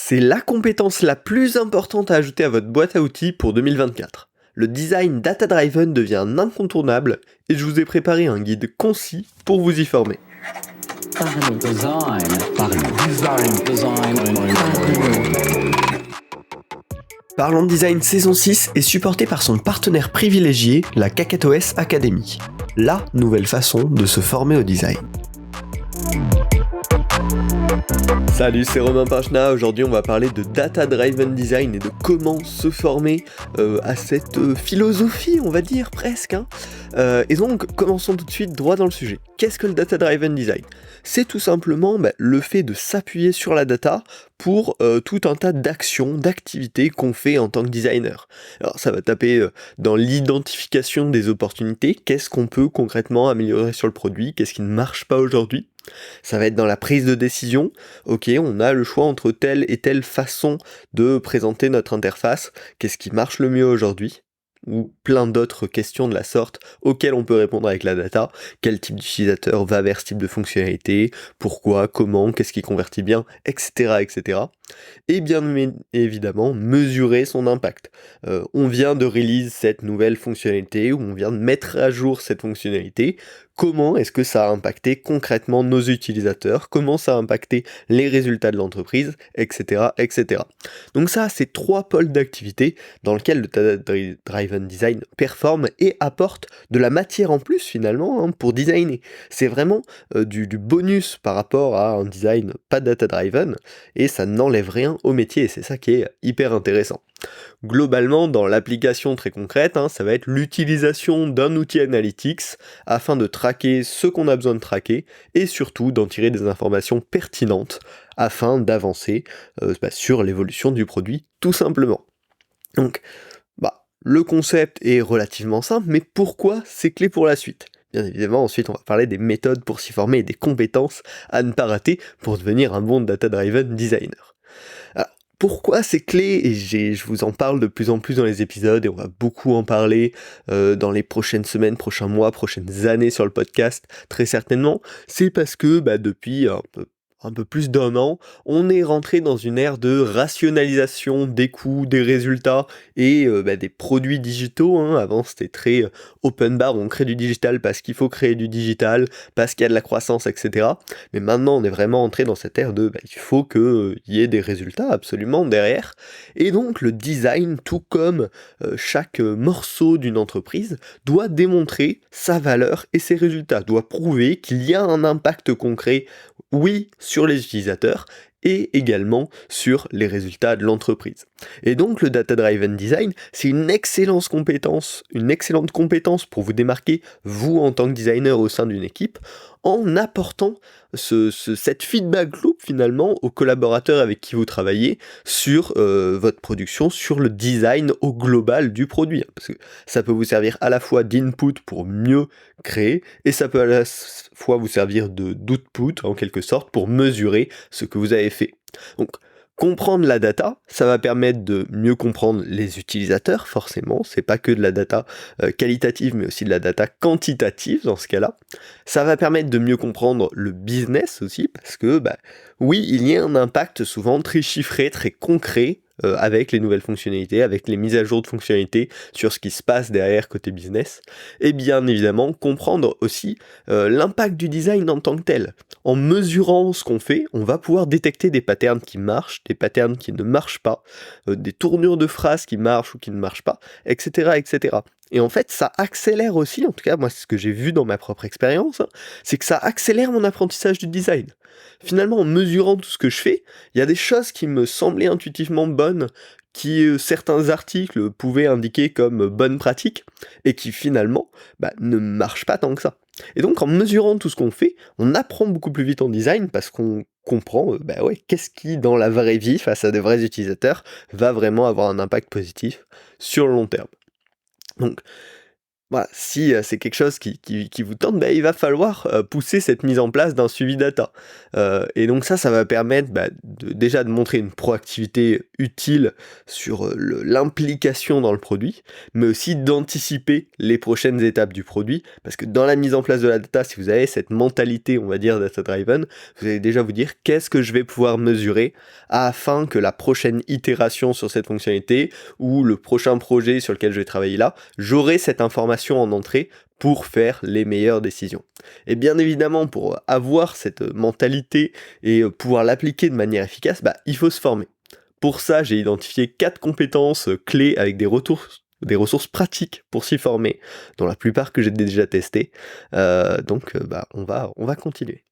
C'est la compétence la plus importante à ajouter à votre boîte à outils pour 2024. Le design data-driven devient un incontournable et je vous ai préparé un guide concis pour vous y former. Parlons de Design saison 6 est supporté par son partenaire privilégié, la KakatoS Academy, la nouvelle façon de se former au design. Salut, c'est Romain Pinchna. Aujourd'hui, on va parler de data-driven design et de comment se former à cette philosophie, on va dire presque. Et donc, commençons tout de suite droit dans le sujet. Qu'est-ce que le data-driven design ? C'est tout simplement le fait de s'appuyer sur la data pour tout un tas d'actions, d'activités qu'on fait en tant que designer. Alors, ça va taper dans l'identification des opportunités. Qu'est-ce qu'on peut concrètement améliorer sur le produit ? Qu'est-ce qui ne marche pas aujourd'hui ? Ça va être dans la prise de décision. Ok, on a le choix entre telle et telle façon de présenter notre interface. Qu'est-ce qui marche le mieux aujourd'hui ? Ou plein d'autres questions de la sorte auxquelles on peut répondre avec la data. Quel type d'utilisateur va vers ce type de fonctionnalité ? Pourquoi ? Comment ? Qu'est-ce qui convertit bien ? Etc. etc. Et bien évidemment, mesurer son impact. On vient de release cette nouvelle fonctionnalité, ou on vient de mettre à jour cette fonctionnalité. Comment est-ce que ça a impacté concrètement nos utilisateurs ? Comment ça a impacté les résultats de l'entreprise ? Etc. etc. Donc ça, c'est 3 pôles d'activité dans lesquels le data-driven design performe et apporte de la matière en plus finalement pour designer. C'est vraiment du bonus par rapport à un design pas data-driven et ça n'enlève rien au métier et c'est ça qui est hyper intéressant. Globalement, dans l'application très concrète, ça va être l'utilisation d'un outil analytics afin de traquer ce qu'on a besoin de traquer et surtout d'en tirer des informations pertinentes afin d'avancer sur l'évolution du produit tout simplement. Donc, le concept est relativement simple, mais pourquoi c'est clé pour la suite ? Bien évidemment, ensuite on va parler des méthodes pour s'y former et des compétences à ne pas rater pour devenir un bon data-driven designer. Alors, pourquoi c'est clé ? Et je vous en parle de plus en plus dans les épisodes et on va beaucoup en parler dans les prochaines semaines, prochains mois, prochaines années sur le podcast, très certainement. C'est parce que depuis un peu plus d'1 an, on est rentré dans une ère de rationalisation des coûts, des résultats et des produits digitaux. Avant, c'était très open bar, on crée du digital parce qu'il faut créer du digital, parce qu'il y a de la croissance, etc. Mais maintenant, on est vraiment entré dans cette ère de il faut qu'il y ait des résultats absolument derrière. Et donc, le design, tout comme chaque morceau d'une entreprise, doit démontrer sa valeur et ses résultats, doit prouver qu'il y a un impact concret, oui, sur les utilisateurs et également sur les résultats de l'entreprise. Et donc le data-driven design, c'est une excellente compétence pour vous démarquer, vous en tant que designer au sein d'une équipe, en apportant cette feedback loop finalement aux collaborateurs avec qui vous travaillez sur votre production, sur le design au global du produit. Parce que ça peut vous servir à la fois d'input pour mieux créer, et ça peut à la fois vous servir d'output en quelque sorte pour mesurer ce que vous avez fait. Donc, comprendre la data, ça va permettre de mieux comprendre les utilisateurs, forcément. C'est pas que de la data qualitative, mais aussi de la data quantitative dans ce cas-là. Ça va permettre de mieux comprendre le business aussi, parce que, oui, il y a un impact souvent très chiffré, très concret, avec les nouvelles fonctionnalités, avec les mises à jour de fonctionnalités sur ce qui se passe derrière côté business, et bien évidemment comprendre aussi l'impact du design en tant que tel. En mesurant ce qu'on fait, on va pouvoir détecter des patterns qui marchent, des patterns qui ne marchent pas, des tournures de phrases qui marchent ou qui ne marchent pas, etc. etc. Et en fait, ça accélère aussi, en tout cas moi c'est ce que j'ai vu dans ma propre expérience, c'est que ça accélère mon apprentissage du design. Finalement, en mesurant tout ce que je fais, il y a des choses qui me semblaient intuitivement bonnes, qui certains articles pouvaient indiquer comme bonnes pratiques, et qui finalement ne marchent pas tant que ça. Et donc en mesurant tout ce qu'on fait, on apprend beaucoup plus vite en design parce qu'on comprend qu'est-ce qui dans la vraie vie, face à de vrais utilisateurs, va vraiment avoir un impact positif sur le long terme. Donc Voilà, si, c'est quelque chose qui vous tente, il va falloir, pousser cette mise en place d'un suivi data. Et donc ça va permettre, déjà de montrer une proactivité utile sur, l'implication dans le produit, mais aussi d'anticiper les prochaines étapes du produit. Parce que dans la mise en place de la data, si vous avez cette mentalité, on va dire data driven, vous allez déjà vous dire: «Qu'est-ce que je vais pouvoir mesurer afin que la prochaine itération sur cette fonctionnalité ou le prochain projet sur lequel je vais travailler là, j'aurai cette information en entrée pour faire les meilleures décisions». Et bien évidemment, pour avoir cette mentalité et pouvoir l'appliquer de manière efficace, il faut se former. Pour ça, j'ai identifié 4 compétences clés avec des ressources pratiques pour s'y former, dont la plupart que j'ai déjà testées. On va continuer.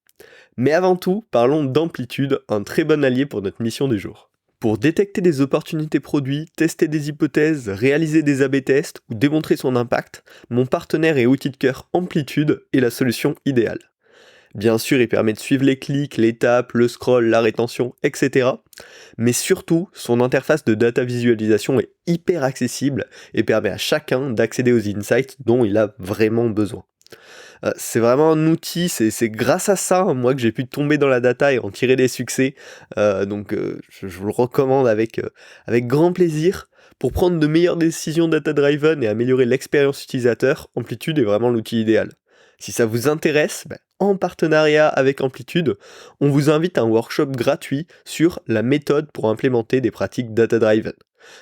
Mais avant tout, parlons d'Amplitude, un très bon allié pour notre mission du jour. Pour détecter des opportunités produits, tester des hypothèses, réaliser des A/B tests ou démontrer son impact, mon partenaire et outil de cœur Amplitude est la solution idéale. Bien sûr, il permet de suivre les clics, les tapes, le scroll, la rétention, etc. Mais surtout, son interface de data visualisation est hyper accessible et permet à chacun d'accéder aux insights dont il a vraiment besoin. C'est vraiment un outil, c'est grâce à ça, moi, que j'ai pu tomber dans la data et en tirer des succès. Je vous le recommande avec grand plaisir. Pour prendre de meilleures décisions data-driven et améliorer l'expérience utilisateur, Amplitude est vraiment l'outil idéal. Si ça vous intéresse, en partenariat avec Amplitude, on vous invite à un workshop gratuit sur la méthode pour implémenter des pratiques data-driven.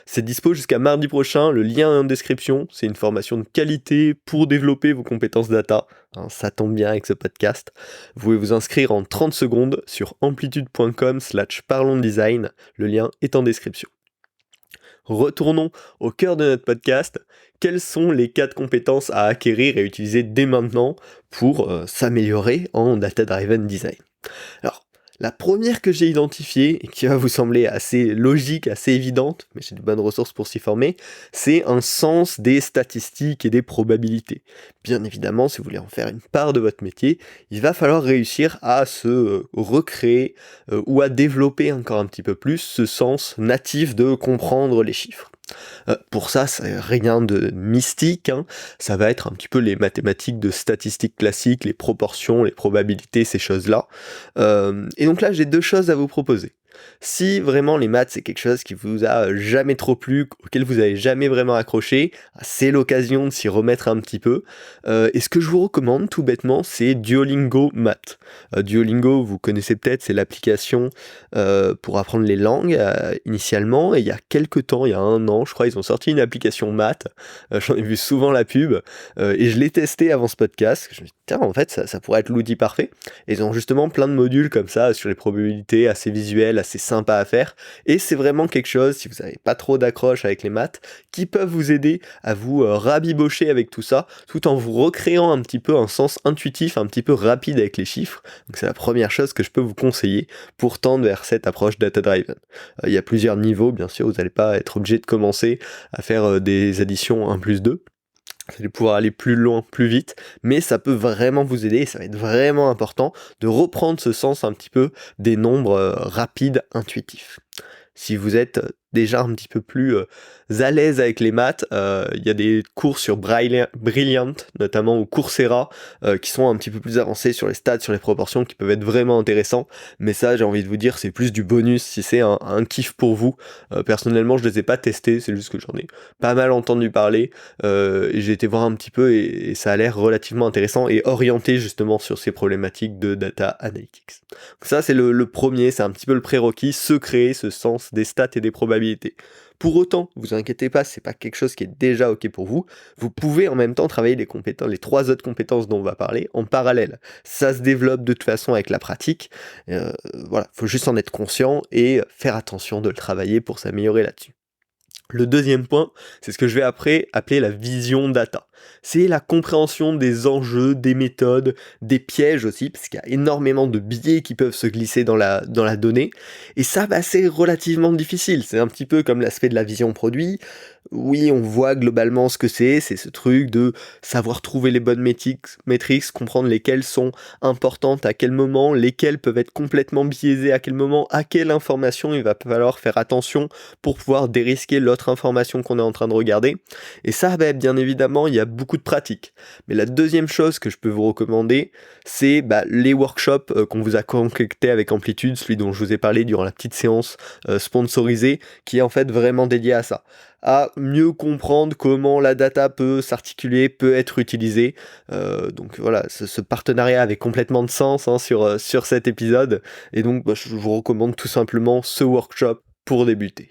C'est dispo jusqu'à mardi prochain, le lien est en description, c'est une formation de qualité pour développer vos compétences data, hein, ça tombe bien avec ce podcast. Vous pouvez vous inscrire en 30 secondes sur amplitude.com/parlonsdesign, le lien est en description. Retournons au cœur de notre podcast. Quelles sont les 4 compétences à acquérir et utiliser dès maintenant pour s'améliorer en data-driven design? Alors, la première que j'ai identifiée, et qui va vous sembler assez logique, assez évidente, mais j'ai de bonnes ressources pour s'y former, c'est un sens des statistiques et des probabilités. Bien évidemment, si vous voulez en faire une part de votre métier, il va falloir réussir à se recréer ou à développer encore un petit peu plus ce sens natif de comprendre les chiffres. Pour ça, c'est rien de mystique, hein. Ça va être un petit peu les mathématiques de statistiques classiques, les proportions, les probabilités, ces choses-là. Et donc là, j'ai 2 choses à vous proposer. Si vraiment les maths, c'est quelque chose qui vous a jamais trop plu, auquel vous avez jamais vraiment accroché, c'est l'occasion de s'y remettre un petit peu. Et ce que je vous recommande, tout bêtement, c'est Duolingo Maths. Duolingo, vous connaissez peut-être, c'est l'application pour apprendre les langues initialement, et il y a quelques temps, il y a 1 an, je crois, ils ont sorti une application maths. J'en ai vu souvent la pub, et je l'ai testé avant ce podcast. Je me suis dit, tiens, en fait, ça pourrait être l'outil parfait. Et ils ont justement plein de modules comme ça sur les probabilités, assez visuels, assez sympa à faire. Et c'est vraiment quelque chose, si vous n'avez pas trop d'accroche avec les maths, qui peuvent vous aider à vous rabibocher avec tout ça, tout en vous recréant un petit peu un sens intuitif, un petit peu rapide avec les chiffres. Donc c'est la première chose que je peux vous conseiller pour tendre vers cette approche data-driven. Il y a plusieurs niveaux, bien sûr, vous n'allez pas être obligé de commencer à faire des additions 1 plus 2. Vous allez pouvoir aller plus loin, plus vite, mais ça peut vraiment vous aider et ça va être vraiment important de reprendre ce sens un petit peu des nombres rapides, intuitifs. Si vous êtes déjà un petit peu plus à l'aise avec les maths, il y a des cours sur Brilliant, notamment ou Coursera, qui sont un petit peu plus avancés sur les stats, sur les proportions, qui peuvent être vraiment intéressants. Mais ça, j'ai envie de vous dire, c'est plus du bonus si c'est un kiff pour vous. Personnellement, je les ai pas testés, c'est juste que j'en ai pas mal entendu parler. Et j'ai été voir un petit peu et ça a l'air relativement intéressant et orienté justement sur ces problématiques de data analytics. Donc ça, c'est le premier, c'est un petit peu le prérequis, se créer ce sens des stats et des probabilités. Pour autant, vous inquiétez pas, c'est pas quelque chose qui est déjà ok pour vous. Vous pouvez en même temps travailler les 3 autres compétences dont on va parler en parallèle. Ça se développe de toute façon avec la pratique. Voilà, faut juste en être conscient et faire attention de le travailler pour s'améliorer là-dessus. Le deuxième point, c'est ce que je vais après appeler la vision data. C'est la compréhension des enjeux, des méthodes, des pièges aussi, parce qu'il y a énormément de biais qui peuvent se glisser dans la donnée. Et ça, c'est relativement difficile. C'est un petit peu comme l'aspect de la vision produit. Oui, on voit globalement ce que c'est ce truc de savoir trouver les bonnes métriques, comprendre lesquelles sont importantes à quel moment, lesquelles peuvent être complètement biaisées à quel moment, à quelle information il va falloir faire attention pour pouvoir dérisquer l'autre notre information qu'on est en train de regarder. Et ça, bien évidemment, il y a beaucoup de pratiques. Mais la deuxième chose que je peux vous recommander, c'est les workshops qu'on vous a concoctés avec Amplitude, celui dont je vous ai parlé durant la petite séance sponsorisée, qui est en fait vraiment dédié à ça, à mieux comprendre comment la data peut s'articuler, peut être utilisée. Donc voilà, ce partenariat avait complètement de sens sur cet épisode, et donc je vous recommande tout simplement ce workshop pour débuter.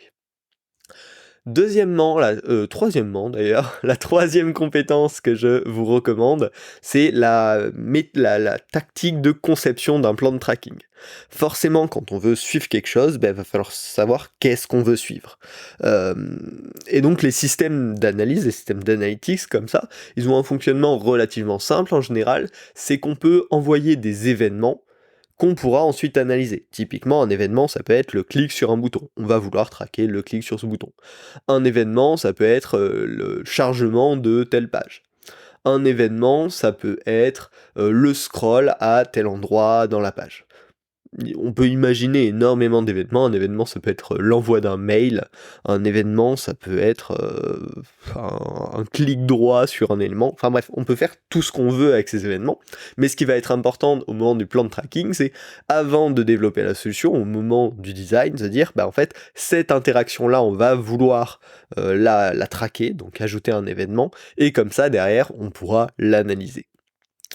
Troisièmement d'ailleurs, la troisième compétence que je vous recommande, c'est la tactique de conception d'un plan de tracking. Forcément, quand on veut suivre quelque chose, il va falloir savoir qu'est-ce qu'on veut suivre. Et donc les systèmes d'analyse, les systèmes d'analytics comme ça, ils ont un fonctionnement relativement simple en général, c'est qu'on peut envoyer des événements qu'on pourra ensuite analyser. Typiquement, un événement, ça peut être le clic sur un bouton. On va vouloir traquer le clic sur ce bouton. Un événement, ça peut être le chargement de telle page. Un événement, ça peut être le scroll à tel endroit dans la page. On peut imaginer énormément d'événements. Un événement, ça peut être l'envoi d'un mail. Un événement, ça peut être un clic droit sur un élément. Enfin bref, on peut faire tout ce qu'on veut avec ces événements. Mais ce qui va être important au moment du plan de tracking, c'est avant de développer la solution, au moment du design, de dire, en fait, cette interaction-là, on va vouloir la traquer, donc ajouter un événement. Et comme ça, derrière, on pourra l'analyser.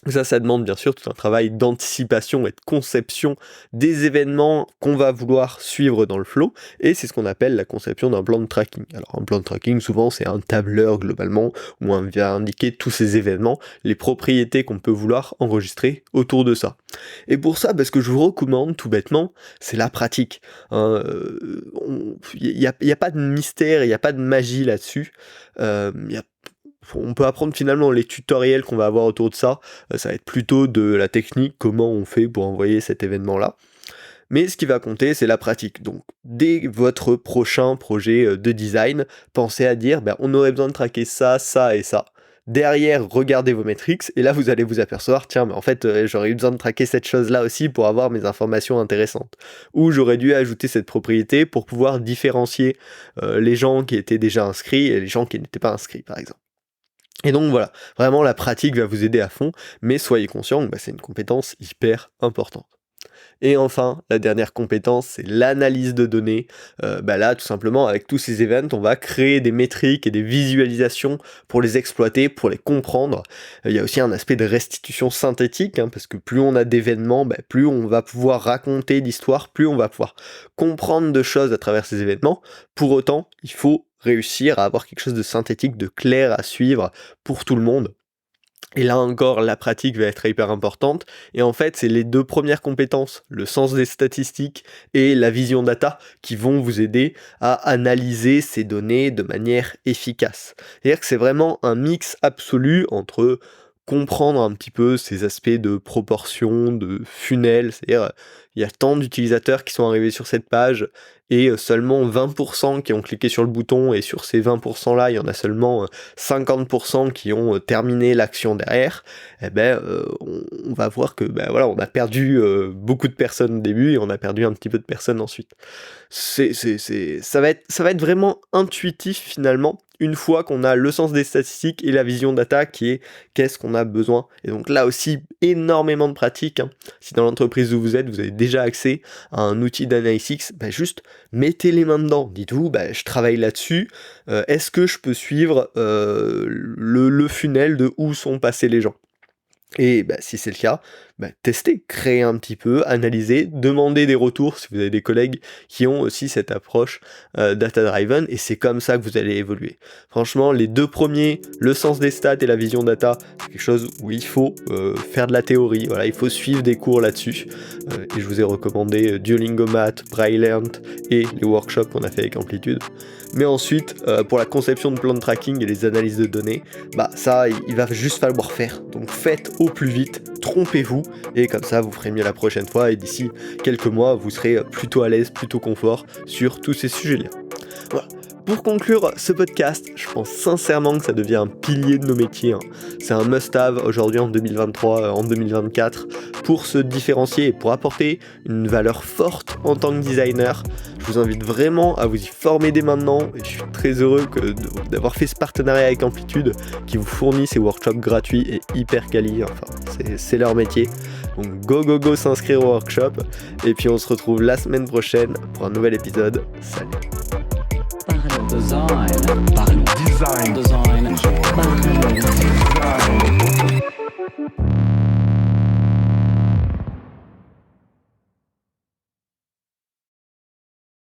Ça demande bien sûr tout un travail d'anticipation et de conception des événements qu'on va vouloir suivre dans le flow, et c'est ce qu'on appelle la conception d'un plan de tracking. Alors un plan de tracking, souvent c'est un tableur globalement, où on vient indiquer tous ces événements, les propriétés qu'on peut vouloir enregistrer autour de ça. Et pour ça, ce que je vous recommande tout bêtement, c'est la pratique. Il n'y a pas de mystère, il n'y a pas de magie là-dessus. On peut apprendre finalement les tutoriels qu'on va avoir autour de ça, ça va être plutôt de la technique, comment on fait pour envoyer cet événement-là. Mais ce qui va compter, c'est la pratique. Donc, dès votre prochain projet de design, pensez à dire, on aurait besoin de traquer ça, ça et ça. Derrière, regardez vos métriques, et là vous allez vous apercevoir, tiens, mais en fait, j'aurais eu besoin de traquer cette chose-là aussi pour avoir mes informations intéressantes. Ou j'aurais dû ajouter cette propriété pour pouvoir différencier les gens qui étaient déjà inscrits et les gens qui n'étaient pas inscrits, par exemple. Et donc voilà, vraiment la pratique va vous aider à fond, mais soyez conscient que c'est une compétence hyper importante. Et enfin, la dernière compétence, c'est l'analyse de données. Là, tout simplement, avec tous ces events, on va créer des métriques et des visualisations pour les exploiter, pour les comprendre. Il y a aussi un aspect de restitution synthétique, parce que plus on a d'événements, plus on va pouvoir raconter d'histoires, plus on va pouvoir comprendre de choses à travers ces événements. Pour autant, il faut réussir à avoir quelque chose de synthétique, de clair à suivre pour tout le monde. Et là encore, la pratique va être hyper importante. Et en fait, c'est les deux premières compétences, le sens des statistiques et la vision data, qui vont vous aider à analyser ces données de manière efficace. C'est-à-dire que c'est vraiment un mix absolu entre comprendre un petit peu ces aspects de proportion, de funnel, c'est-à-dire il y a tant d'utilisateurs qui sont arrivés sur cette page et seulement 20% qui ont cliqué sur le bouton, et sur ces 20% là, il y en a seulement 50% qui ont terminé l'action derrière. On va voir que on a perdu beaucoup de personnes au début et on a perdu un petit peu de personnes ensuite. Ça va être vraiment intuitif finalement, une fois qu'on a le sens des statistiques et la vision data qui est qu'est-ce qu'on a besoin. Et donc là aussi, énormément de pratique. Si dans l'entreprise où vous êtes, vous avez déjà accès à un outil d'analytics, juste mettez les mains dedans. Dites-vous, je travaille là-dessus. Est-ce que je peux suivre le funnel de où sont passés les gens ? Et si c'est le cas, testez, créez un petit peu, analysez, demandez des retours si vous avez des collègues qui ont aussi cette approche data-driven, et c'est comme ça que vous allez évoluer. Franchement, les deux premiers, le sens des stats et la vision data, c'est quelque chose où il faut faire de la théorie, il faut suivre des cours là-dessus, et je vous ai recommandé Duolingo Math, Braillearn et les workshops qu'on a fait avec Amplitude. Mais ensuite, pour la conception de plans de tracking et les analyses de données, ça, il va juste falloir faire. Donc faites au plus vite, trompez-vous, et comme ça vous ferez mieux la prochaine fois, et d'ici quelques mois vous serez plutôt à l'aise, plutôt confort sur tous ces sujets-là. Voilà. pour conclure ce podcast, je pense sincèrement que ça devient un pilier de nos métiers. C'est un must-have aujourd'hui en 2023, en 2024, pour se différencier et pour apporter une valeur forte en tant que designer. Je vous invite vraiment à vous y former dès maintenant et je suis très heureux d'avoir fait ce partenariat avec Amplitude qui vous fournit ces workshops gratuits et hyper quali. C'est leur métier. Donc go s'inscrire au workshop et puis on se retrouve la semaine prochaine pour un nouvel épisode. Salut. Parlons design, parlons design, parlons design.